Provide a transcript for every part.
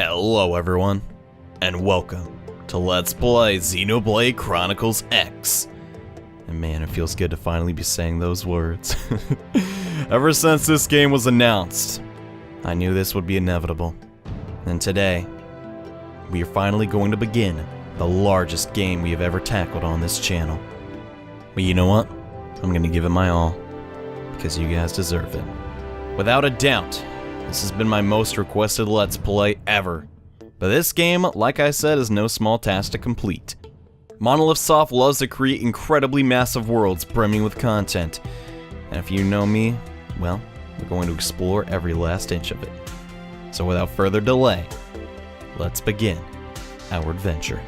Hello everyone, and welcome to Let's Play Xenoblade Chronicles X. And man, it feels good to finally be saying those words. Ever since this game was announced, I knew this would be inevitable. And today, we are finally going to begin the largest game we have ever tackled on this channel. But you know what? I'm gonna give it my all, because you guys deserve it. Without a doubt, this has been my most requested Let's Play ever. But this game, like I said, is no small task to complete. Monolith Soft loves to create incredibly massive worlds brimming with content. And if you know me, well, we're going to explore every last inch of it. So without further delay, let's begin our adventure.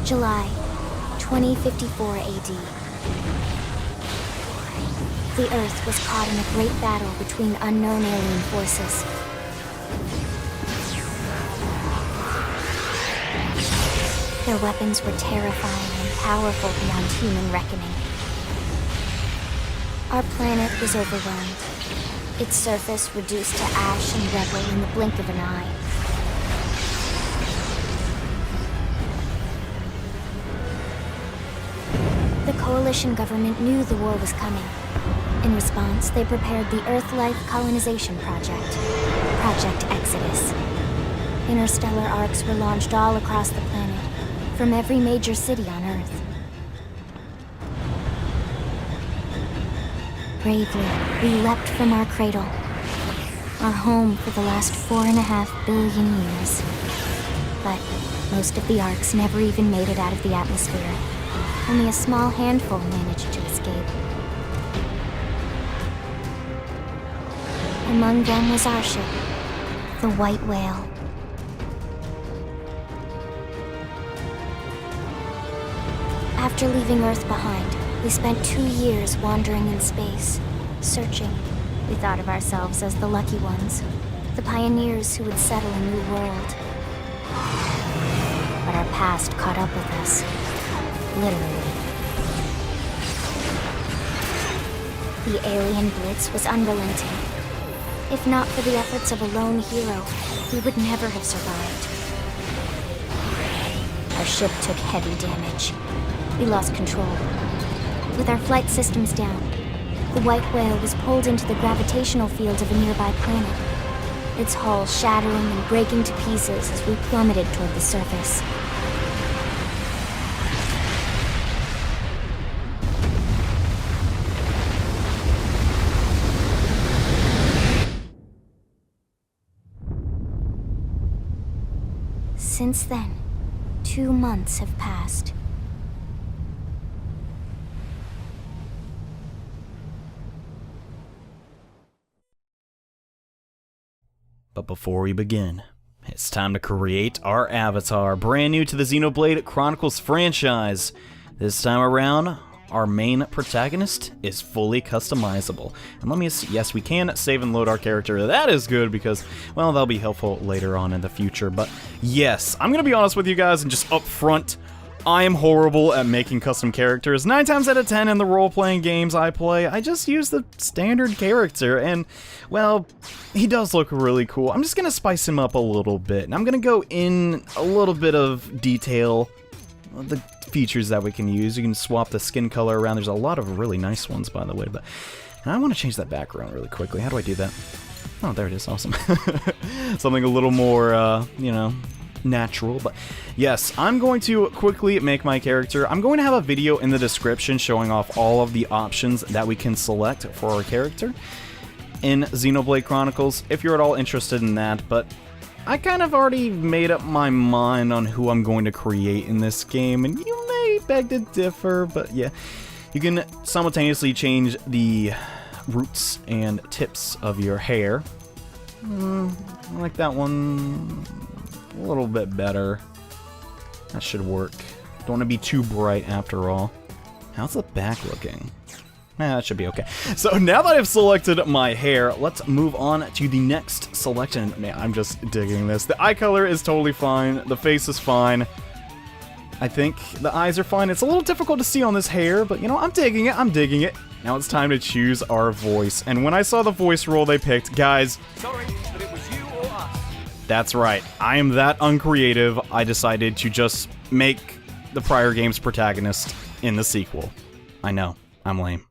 July 2054 AD. The Earth was caught in a great battle between unknown alien forces. Their weapons were terrifying and powerful beyond human reckoning. Our planet was overwhelmed, its surface reduced to ash and rubble in the blink of an eye. The Coalition government knew the war was coming. In response, they prepared the Earth-Life Colonization Project, Project Exodus. Interstellar arcs were launched all across the planet, from every major city on Earth. Bravely, we leapt from our cradle, our home for the last 4.5 billion years. But most of the arcs never even made it out of the atmosphere. Only a small handful managed to escape. Among them was our ship, the White Whale. After leaving Earth behind, we spent 2 years wandering in space, searching. We thought of ourselves as the lucky ones, the pioneers who would settle a new world. But our past caught up with us. Literally. The alien blitz was unrelenting. If not for the efforts of a lone hero, we would never have survived. Our ship took heavy damage. We lost control. With our flight systems down, the White Whale was pulled into the gravitational field of a nearby planet. its hull shattering and breaking to pieces as we plummeted toward the surface. Since then, 2 months have passed. But before we begin, it's time to create our avatar, brand new to the Xenoblade Chronicles franchise. This time around, our main protagonist is fully customizable. And let me see, yes, we can save and load our character. That is good because, well, that'll be helpful later on in the future. But yes, I'm gonna be honest with you guys and just up front, I am horrible at making custom characters. 9 times out of 10 in the role-playing games I play, I just use the standard character, and, well, he does look really cool. I'm just gonna spice him up a little bit, and I'm gonna go in a little bit of detail, the features that we can use. You can swap the skin color around. There's a lot of really nice ones, by the way, but and I want to change that background really quickly. How do I do that? Oh, there it is. Awesome. Something a little more, you know, natural. But yes, I'm going to quickly make my character. I'm going to have a video in the description showing off all of the options that we can select for our character in Xenoblade Chronicles, if you're at all interested in that. But I kind of already made up my mind on who I'm going to create in this game, and you may beg to differ, but yeah, you can simultaneously change the roots and tips of your hair. I like that one a little bit better. That should work. Don't want to be too bright after all. How's the back looking? That should be okay. So now that I've selected my hair, let's move on to the next selection. Man, I'm just digging this. The eye color is totally fine. The face is fine. I think the eyes are fine. It's a little difficult to see on this hair, but you know, I'm digging it. I'm digging it. Now it's time to choose our voice. And when I saw the voice role they picked, guys, sorry, but it was you or us. That's right. I am that uncreative. I decided to just make the prior game's protagonist in the sequel. I know, I'm lame.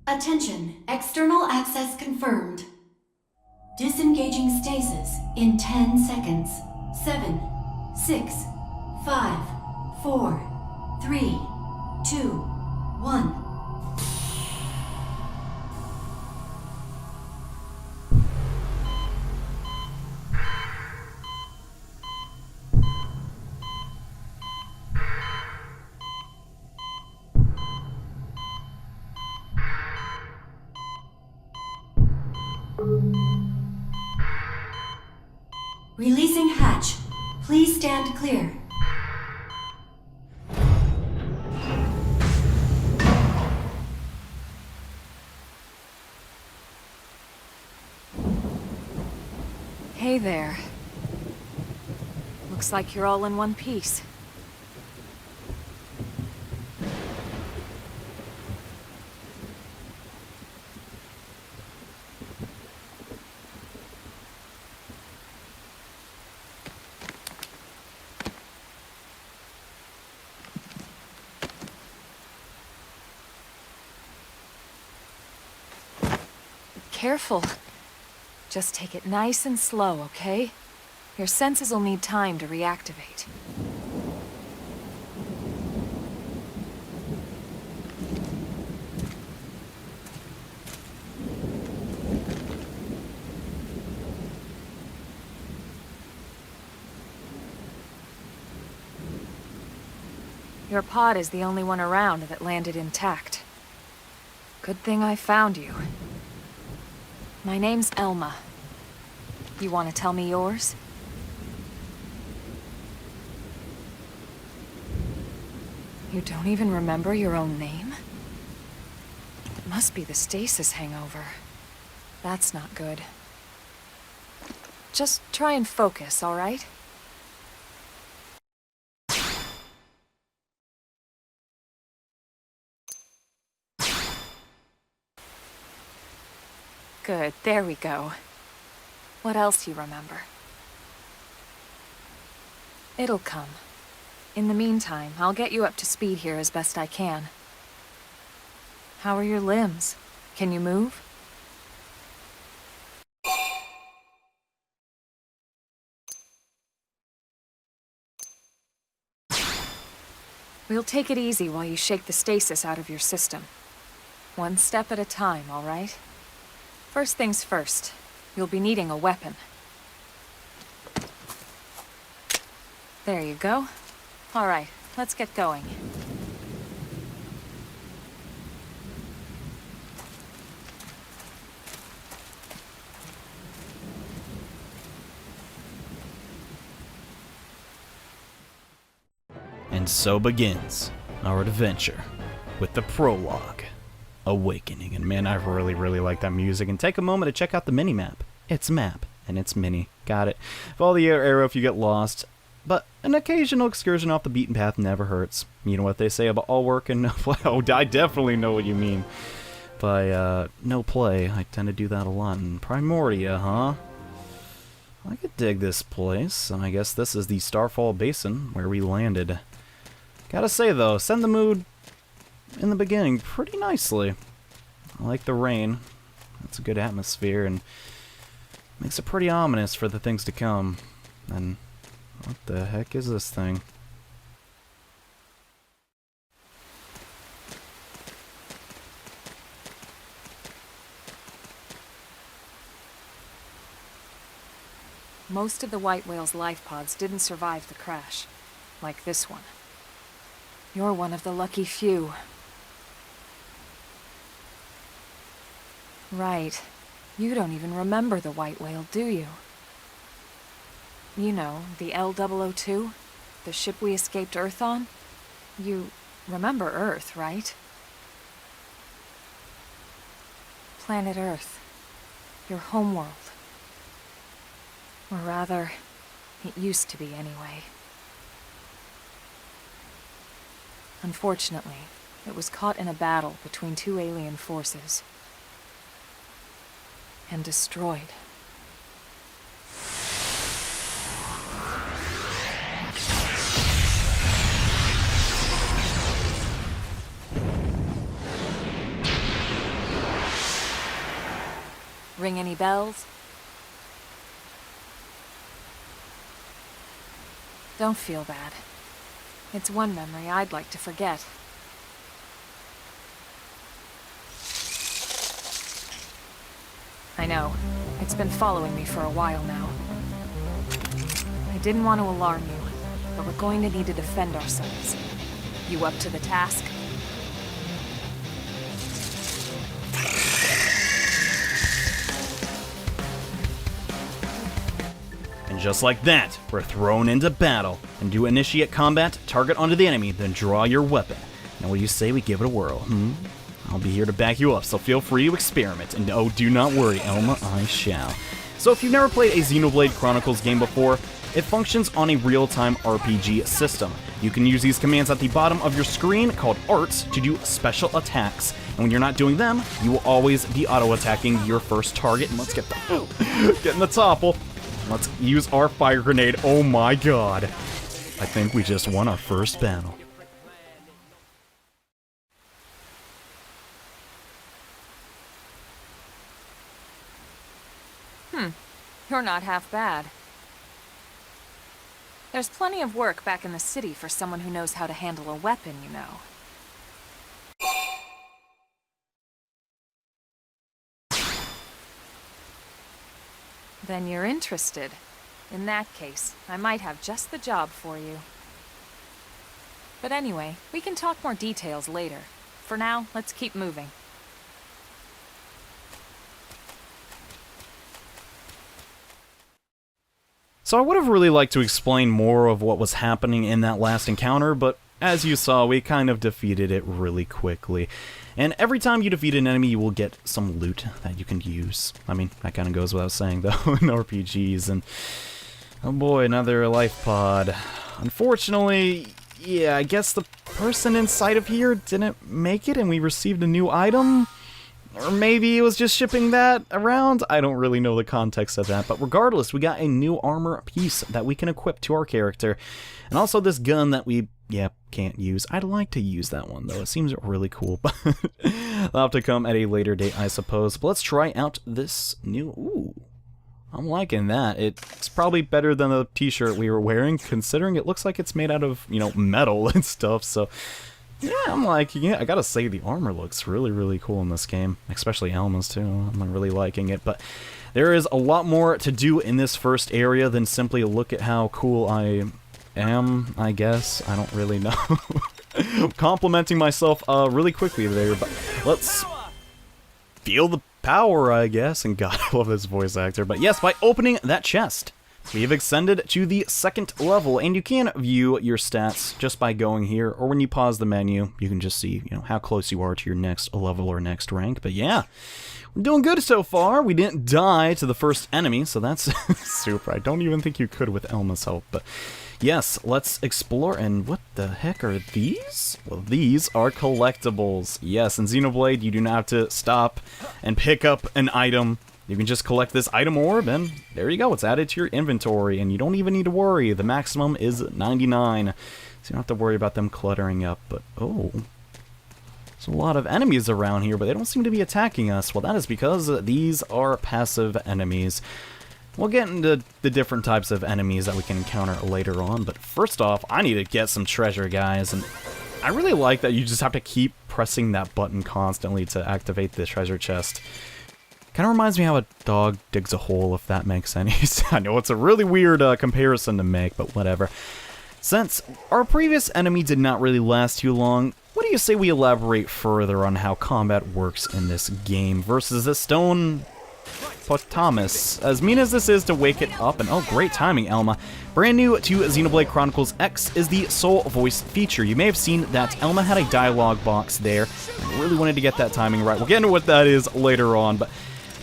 Attention, external access confirmed. Disengaging stasis in 10 seconds. 7, 6, 5, 4, 3, 2, 1. Releasing hatch. Please stand clear. Hey there. Looks like you're all in one piece. Careful. Just take it nice and slow, okay? Your senses will need time to reactivate. Your pod is the only one around that landed intact. Good thing I found you. My name's Elma. You want to tell me yours? You don't even remember your own name? It must be the stasis hangover. That's not good. Just try and focus, all right? Good, there we go. What else you remember? It'll come. In the meantime, I'll get you up to speed here as best I can. How are your limbs? Can you move? We'll take it easy while you shake the stasis out of your system. One step at a time, all right? First things first, you'll be needing a weapon. There you go. All right, let's get going. And so begins our adventure with the prologue, Awakening. And man, I really like that music. And take a moment to check out the mini-map. It's map, and it's mini. Got it. Follow the arrow if you get lost, but an occasional excursion off the beaten path never hurts. You know what they say about all work and no play? Oh, I definitely know what you mean by no play. I tend to do that a lot in Primordia, huh? I could dig this place, and I guess this is the Starfall Basin where we landed. Gotta say though, set the mood in the beginning pretty nicely. I like the rain. It's a good atmosphere and makes it pretty ominous for the things to come. And what the heck is this thing? Most of the white whale's life pods didn't survive the crash, like this one. You're one of the lucky few. Right. You don't even remember the white whale, do you? You know, the L002? The ship we escaped Earth on? You remember Earth, right? Planet Earth. Your homeworld. Or rather, it used to be anyway. Unfortunately, it was caught in a battle between two alien forces. And destroyed. Ring any bells? Don't feel bad. It's one memory I'd like to forget. I know. It's been following me for a while now. I didn't want to alarm you, but we're going to need to defend ourselves. You up to the task? And just like that, we're thrown into battle. And to initiate combat, target onto the enemy, then draw your weapon. Now what do you say we give it a whirl, I'll be here to back you up, so feel free to experiment. And oh, do not worry, Elma, I shall. So if you've never played a Xenoblade Chronicles game before, it functions on a real-time RPG system. You can use these commands at the bottom of your screen, called arts, to do special attacks. And when you're not doing them, you will always be auto-attacking your first target. And let's get in the topple. Let's use our fire grenade. Oh my god. I think we just won our first battle. You're not half bad. There's plenty of work back in the city for someone who knows how to handle a weapon, you know. Then you're interested. In that case, I might have just the job for you. But anyway, we can talk more details later. For now, let's keep moving. So I would have really liked to explain more of what was happening in that last encounter, but as you saw, we kind of defeated it really quickly. And every time you defeat an enemy, you will get some loot that you can use. I mean, that kind of goes without saying, though, in RPGs. And oh boy, another life pod. Unfortunately, yeah, I guess the person inside of here didn't make it and we received a new item? Or maybe it was just shipping that around? I don't really know the context of that, but regardless, we got a new armor piece that we can equip to our character. And also this gun that we, can't use. I'd like to use that one, though. It seems really cool, but that'll have to come at a later date, I suppose. But let's try out this new... Ooh. I'm liking that. It's probably better than the t-shirt we were wearing, considering it looks like it's made out of, you know, metal and stuff, so... Yeah, I'm liking it. I gotta say, the armor looks really, really cool in this game. Especially Elma's, too. I'm really liking it, but... There is a lot more to do in this first area than simply look at how cool I am, I guess. I don't really know. Complimenting myself really quickly there, but let's feel the power, I guess. And God, I love this voice actor. But yes, by opening that chest, we have extended to the second level, and you can view your stats just by going here, or when you pause the menu, you can just see, you know, how close you are to your next level or next rank. But yeah, we're doing good so far. We didn't die to the first enemy, so that's super. I don't even think you could with Elma's help, but yes, let's explore. And what the heck are these? Well, these are collectibles. Yes, in Xenoblade, you do not have to stop and pick up an item. You can just collect this item orb, and there you go. It's added to your inventory, and you don't even need to worry. The maximum is 99, so you don't have to worry about them cluttering up. But, oh, there's a lot of enemies around here, but they don't seem to be attacking us. Well, that is because these are passive enemies. We'll get into the different types of enemies that we can encounter later on, but first off, I need to get some treasure, guys, and I really like that you just have to keep pressing that button constantly to activate the treasure chest. Kind of reminds me how a dog digs a hole, if that makes any sense. I know it's a really weird comparison to make, but whatever. Since our previous enemy did not really last too long, what do you say we elaborate further on how combat works in this game versus the stone Potamus? As mean as this is to wake it up, and oh, great timing, Elma. Brand new to Xenoblade Chronicles X is the soul voice feature. You may have seen that Elma had a dialogue box there. I really wanted to get that timing right. We'll get into what that is later on, but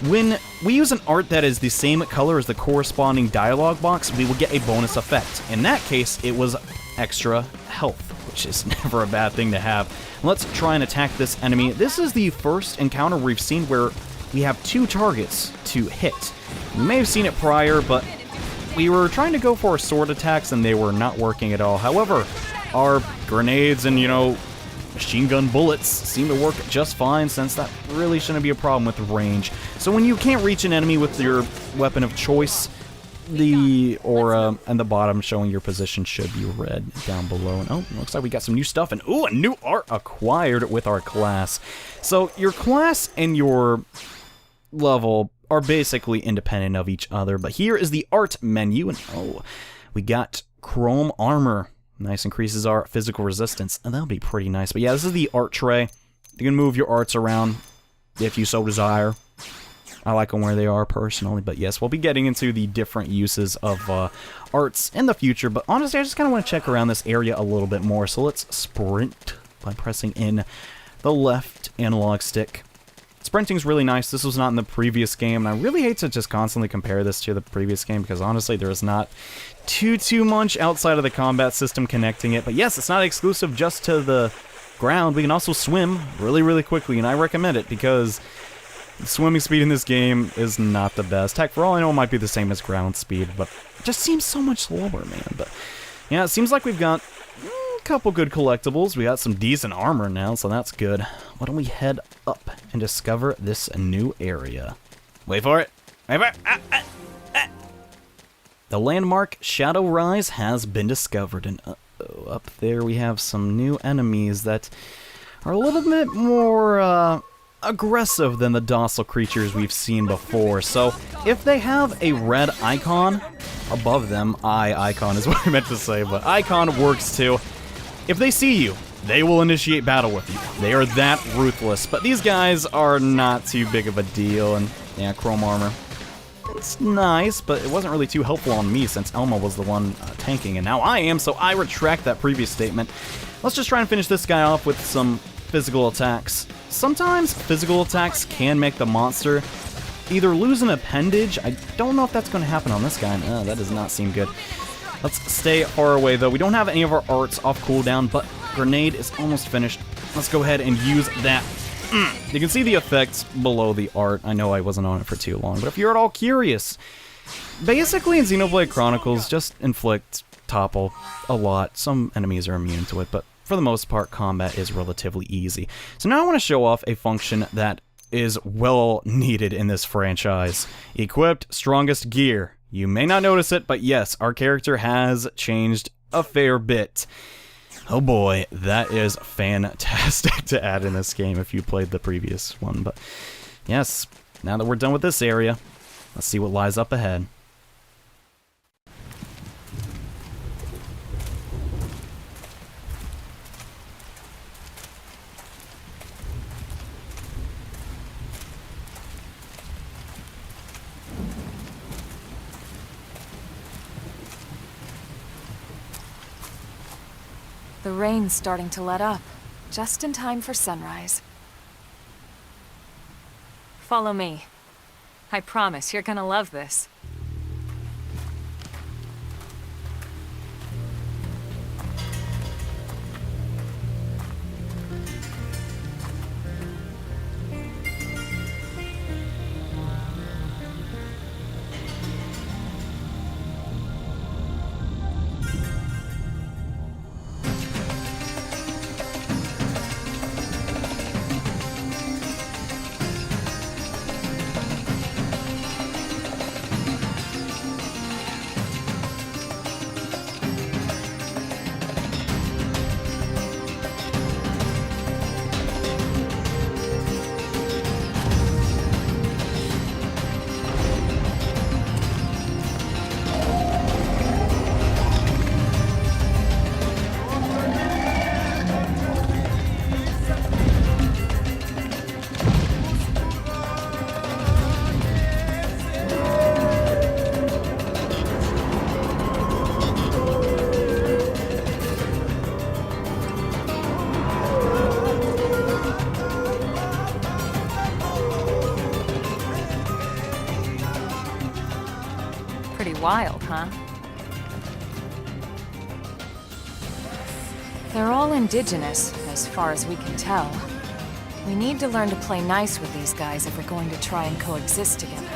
when we use an art that is the same color as the corresponding dialogue box, we will get a bonus effect. In that case, it was extra health, which is never a bad thing to have. Let's try and attack this enemy. This is the first encounter we've seen where we have two targets to hit. You may have seen it prior, but we were trying to go for sword attacks and they were not working at all. However, our grenades and, you know, machine gun bullets seem to work just fine, since that really shouldn't be a problem with range. So when you can't reach an enemy with your weapon of choice, the aura and the bottom showing your position should be red down below. And oh, looks like we got some new stuff, and ooh, a new art acquired with our class. So your class and your level are basically independent of each other, but here is the art menu, and oh, we got chrome armor. Nice, increases our physical resistance, and that'll be pretty nice. But yeah, this is the art tray. You can move your arts around if you so desire. I like them where they are personally, but yes, we'll be getting into the different uses of arts in the future. But honestly, I just kind of want to check around this area a little bit more. So let's sprint by pressing in the left analog stick. Sprinting's really nice. This was not in the previous game, and I really hate to just constantly compare this to the previous game, because honestly, there is not too much outside of the combat system connecting it. But yes, it's not exclusive just to the ground. We can also swim really quickly, and I recommend it because the swimming speed in this game is not the best. Heck, for all I know, it might be the same as ground speed, but it just seems so much slower, man. But yeah, it seems like we've got a couple good collectibles. We got some decent armor now, so that's good. Why don't we head up and discover this new area? Wait for it. Wait for it. The landmark Shadow Rise has been discovered, and up there we have some new enemies that are a little bit more aggressive than the docile creatures we've seen before. So if they have a red icon above them, icon is what I meant to say, but icon works too. If they see you, they will initiate battle with you. They are that ruthless, but these guys are not too big of a deal. And yeah, chrome armor. It's nice, but it wasn't really too helpful on me since Elma was the one tanking, and now I am, so I retract that previous statement. Let's just try and finish this guy off with some physical attacks. Sometimes physical attacks can make the monster either lose an appendage. I don't know if that's going to happen on this guy. That does not seem good. Let's stay far away, though. We don't have any of our arts off cooldown, but grenade is almost finished. Let's go ahead and use that. You can see the effects below the art. I know I wasn't on it for too long, but if you're at all curious, basically in Xenoblade Chronicles, just inflict topple a lot. Some enemies are immune to it, but for the most part, combat is relatively easy. So now I want to show off a function that is well needed in this franchise. Equipped, strongest gear. You may not notice it, but yes, our character has changed a fair bit. Oh boy, that is fantastic to add in this game if you played the previous one. But yes, now that we're done with this area, let's see what lies up ahead. The rain's starting to let up, just in time for sunrise. Follow me. I promise you're gonna love this. Pretty wild, huh? They're all indigenous, as far as we can tell. We need to learn to play nice with these guys if we're going to try and coexist together.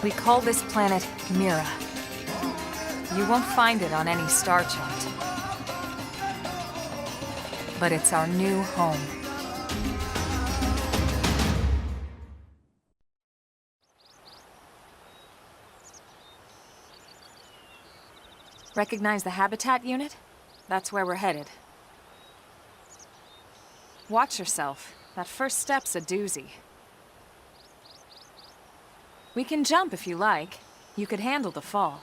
We call this planet Mira. You won't find it on any star chart. But it's our new home. Recognize the habitat unit? That's where we're headed. Watch yourself. That first step's a doozy. We can jump if you like. You could handle the fall.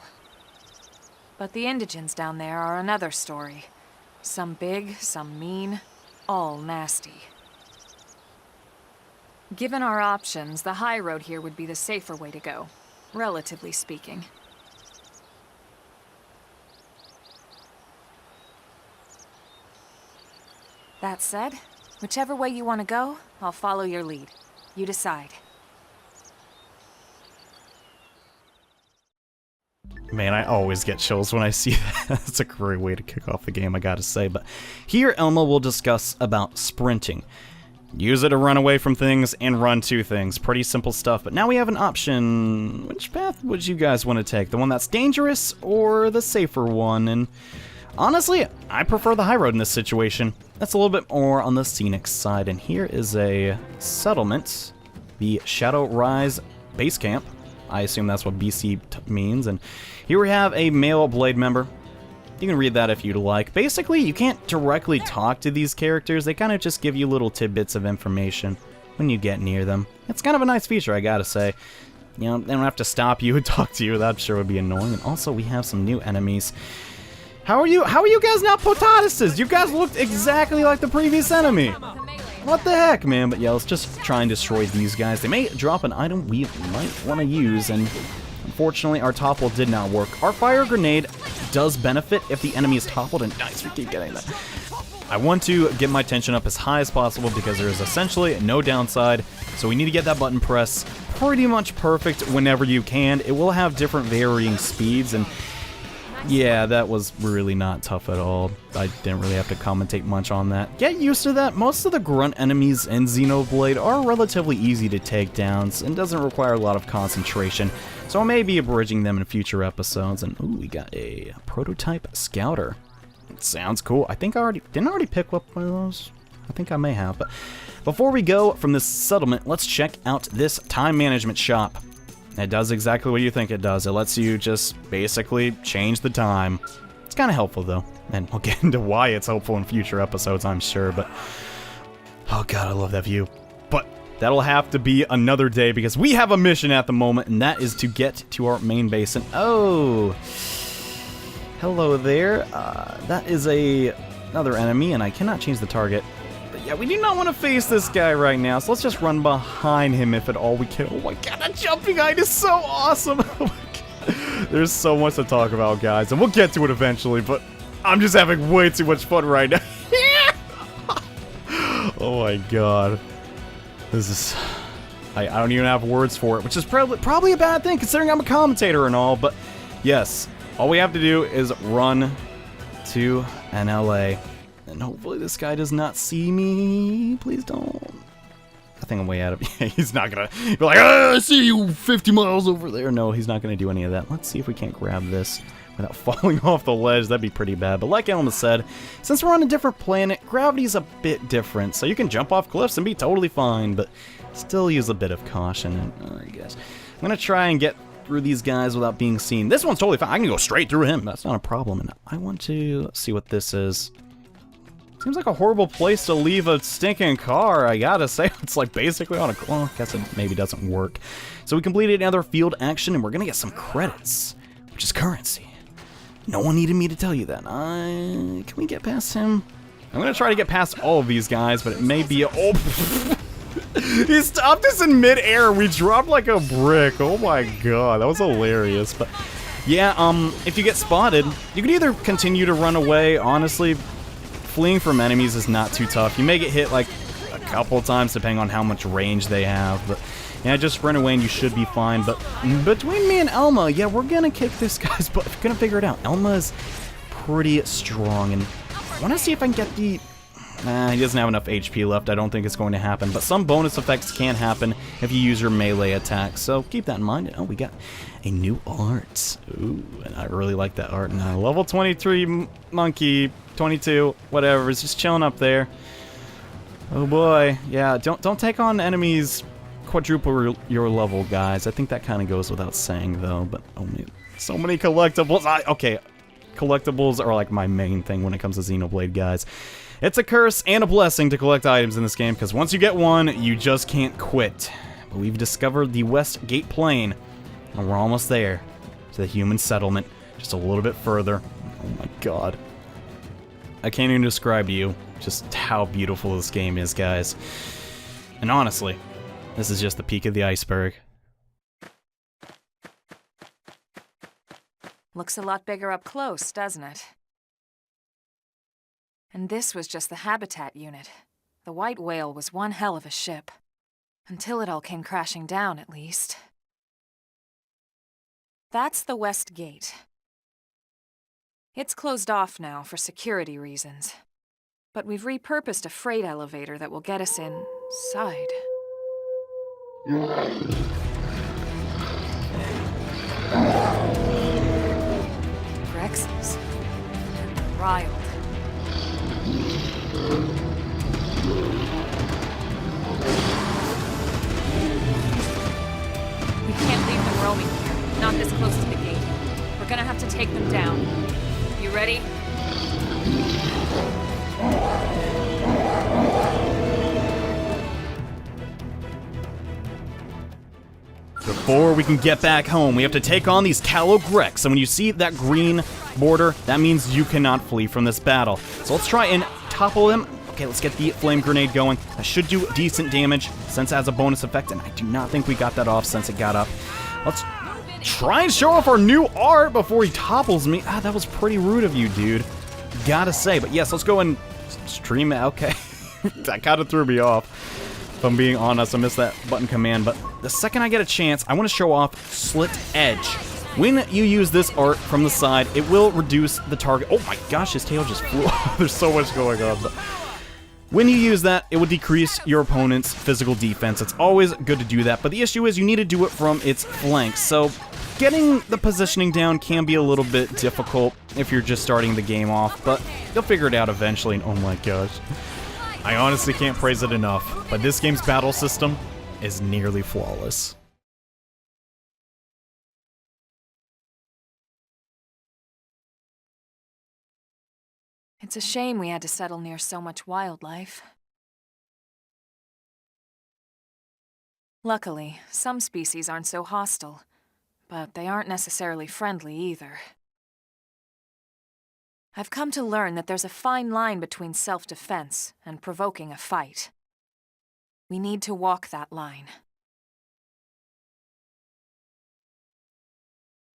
But the indigents down there are another story. Some big, some mean, all nasty. Given our options, the high road here would be the safer way to go, relatively speaking. That said, whichever way you want to go, I'll follow your lead. You decide. Man, I always get chills when I see that. That's a great way to kick off the game, I gotta say. But here, Elma will discuss about sprinting. Use it to run away from things and run to things. Pretty simple stuff, but now we have an option. Which path would you guys want to take? The one that's dangerous or the safer one? And honestly, I prefer the high road in this situation. That's a little bit more on the scenic side. And here is a settlement, the Shadow Rise base camp. I assume that's what BC means. And here we have a male Blade member. You can read that if you'd like. Basically, you can't directly talk to these characters. They kind of just give you little tidbits of information when you get near them. It's kind of a nice feature, I gotta say. You know, they don't have to stop you and talk to you. That sure would be annoying. And also, we have some new enemies. How are you guys not potatoes? You guys looked exactly like the previous enemy. What the heck, man? But yeah, let's just try and destroy these guys. They may drop an item we might want to use, and unfortunately, our topple did not work. Our fire grenade does benefit if the enemy is toppled, and nice, we keep getting that. I want to get my tension up as high as possible because there is essentially no downside, so we need to get that button press pretty much perfect whenever you can. It will have different varying speeds, and yeah, that was really not tough at all. I didn't really have to commentate much on that. Get used to that. Most of the grunt enemies in Xenoblade are relatively easy to take down and doesn't require a lot of concentration, so I may be abridging them in future episodes. And ooh, we got a prototype scouter. Sounds cool. I think I didn't already pick up one of those. I think I may have, but before we go from this settlement, let's check out this time management shop. It does exactly what you think it does. It lets you just basically change the time. It's kind of helpful though, and we'll get into why it's helpful in future episodes, I'm sure, but oh god, I love that view. But that'll have to be another day because we have a mission at the moment, and that is to get to our main base. And oh, hello there. That is another enemy, and I cannot change the target. But yeah, we do not want to face this guy right now, so let's just run behind him if at all we can. Oh my god, that jumping height is so awesome! Oh my god. There's so much to talk about, guys, and we'll get to it eventually, but I'm just having way too much fun right now. Oh my god. This is... I don't even have words for it, which is probably a bad thing considering I'm a commentator and all, but yes. All we have to do is run to NLA, and hopefully this guy does not see me. Please don't. I think I'm way out of it. He's not gonna be like, ah, I see you 50 miles over there. No, he's not gonna do any of that. Let's see if we can't grab this without falling off the ledge. That'd be pretty bad. But like Elma said, since we're on a different planet, gravity's a bit different, so you can jump off cliffs and be totally fine, but still use a bit of caution, I guess. I'm gonna try and get through these guys without being seen. This one's totally fine. I can go straight through him. That's not a problem. And I want to see what this is. Seems like a horrible place to leave a stinking car, I gotta say. It's like basically on a... Well, I guess it maybe doesn't work. So we completed another field action, and we're gonna get some credits, which is currency. No one needed me to tell you that. Can we get past him? I'm gonna try to get past all of these guys, but it may be a... Oh... He stopped us in mid-air. We dropped like a brick. Oh my god, that was hilarious. But yeah, if you get spotted, you can either continue to run away. Honestly, fleeing from enemies is not too tough. You may get hit like a couple times depending on how much range they have, but yeah, just sprint away and you should be fine. But between me and Elma, yeah, we're gonna kick this guy's butt. We're gonna figure it out. Elma is pretty strong, and I want to see if I can get the... he doesn't have enough HP left. I don't think it's going to happen, but some bonus effects can happen if you use your melee attack, so keep that in mind. Oh, we got a new art. Ooh, and I really like that art. Now, level 23 monkey, 22, whatever, is just chilling up there. Oh boy, yeah, don't take on enemies quadruple your level, guys. I think that kind of goes without saying, though, but oh man, so many collectibles. Okay, collectibles are like my main thing when it comes to Xenoblade, guys. It's a curse and a blessing to collect items in this game, because once you get one, you just can't quit. But we've discovered the West Gate Plain, and we're almost there, to the human settlement, just a little bit further. Oh my god. I can't even describe to you just how beautiful this game is, guys. And honestly, this is just the peak of the iceberg. Looks a lot bigger up close, doesn't it? And this was just the habitat unit. The white whale was one hell of a ship. Until it all came crashing down, at least. That's the West Gate. It's closed off now for security reasons. But we've repurposed a freight elevator that will get us inside. Grexes. Riled. We can't leave them roaming here, not this close to the gate. We're gonna have to take them down. You ready? Before we can get back home, we have to take on these Callow Grex, and when you see that green border, that means you cannot flee from this battle. So let's try and topple them. Okay, let's get the flame grenade going. That should do decent damage since it has a bonus effect, and I do not think we got that off since it got up. Let's try and show off our new art before he topples me. Ah, that was pretty rude of you, dude. Gotta say. But yes, let's go and stream it. Okay. That kind of threw me off. If I'm being honest, I missed that button command. But the second I get a chance, I want to show off Slit Edge. When you use this art from the side, it will reduce the target. Oh my gosh, his tail just flew off. There's so much going on. But when you use that, it would decrease your opponent's physical defense. It's always good to do that, but the issue is you need to do it from its flanks. So getting the positioning down can be a little bit difficult if you're just starting the game off, but you'll figure it out eventually, and oh my gosh. I honestly can't praise it enough, but this game's battle system is nearly flawless. It's a shame we had to settle near so much wildlife. Luckily, some species aren't so hostile, but they aren't necessarily friendly either. I've come to learn that there's a fine line between self-defense and provoking a fight. We need to walk that line.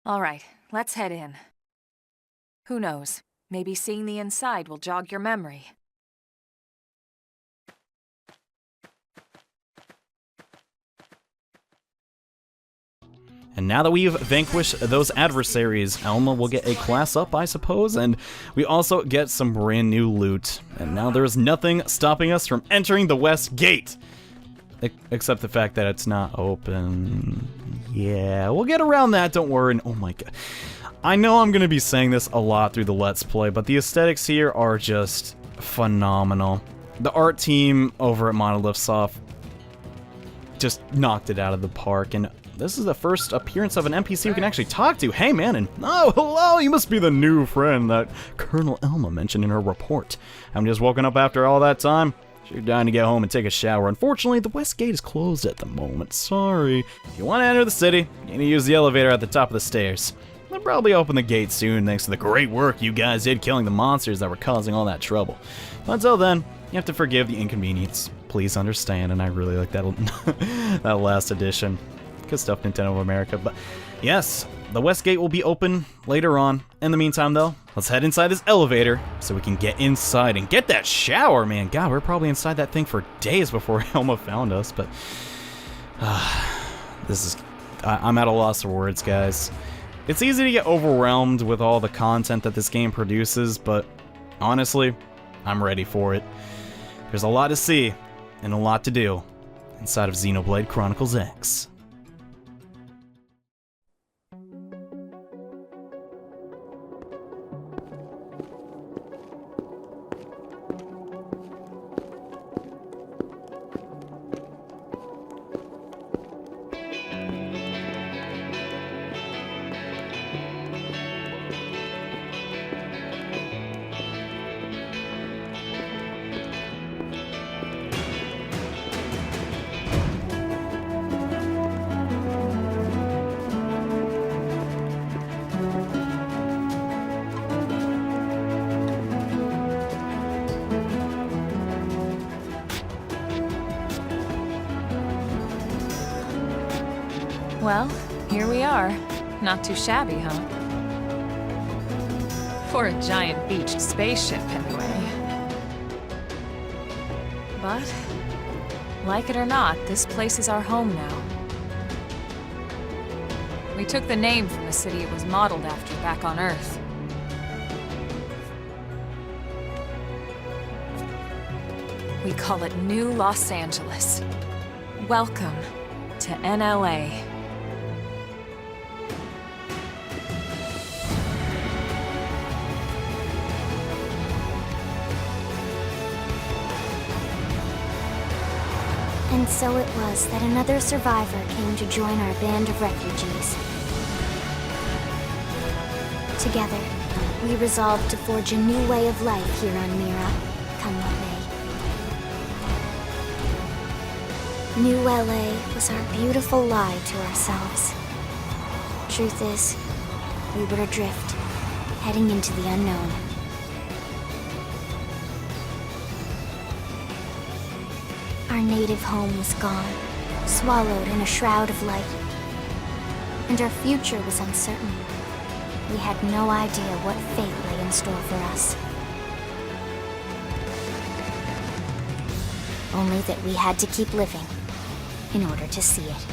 All right, let's head in. Who knows? Maybe seeing the inside will jog your memory. And now that we've vanquished those adversaries, Elma will get a class up, I suppose, and we also get some brand new loot. And now there's nothing stopping us from entering the West Gate. Except the fact that it's not open. Yeah, we'll get around that, don't worry. And oh my god. I know I'm going to be saying this a lot through the Let's Play, but the aesthetics here are just phenomenal. The art team over at Monolith Soft just knocked it out of the park, and this is the first appearance of an NPC we can actually talk to. Hey man, and oh hello, you must be the new friend that Colonel Elma mentioned in her report. I'm just woken up after all that time. You're dying to get home and take a shower. Unfortunately, the West Gate is closed at the moment. Sorry. If you want to enter the city, you need to use the elevator at the top of the stairs. They'll probably open the gate soon thanks to the great work you guys did killing the monsters that were causing all that trouble. But until then, you have to forgive the inconvenience. Please understand, and I really like that, that last edition. Good stuff, Nintendo of America. But yes, the West Gate will be open later on. In the meantime, though, let's head inside this elevator so we can get inside and get that shower, man. God, we're probably inside that thing for days before Elma found us, but this is... I'm at a loss for words, guys. It's easy to get overwhelmed with all the content that this game produces, but honestly, I'm ready for it. There's a lot to see and a lot to do inside of Xenoblade Chronicles X. Well, here we are. Not too shabby, huh? For a giant beached spaceship, anyway. But, like it or not, this place is our home now. We took the name from the city it was modeled after back on Earth. We call it New Los Angeles. Welcome to NLA. And so it was that another survivor came to join our band of refugees. Together, we resolved to forge a new way of life here on Mira, come what may. New LA was our beautiful lie to ourselves. Truth is, we were adrift, heading into the unknown. Our native home was gone, swallowed in a shroud of light. And our future was uncertain. We had no idea what fate lay in store for us. Only that we had to keep living in order to see it.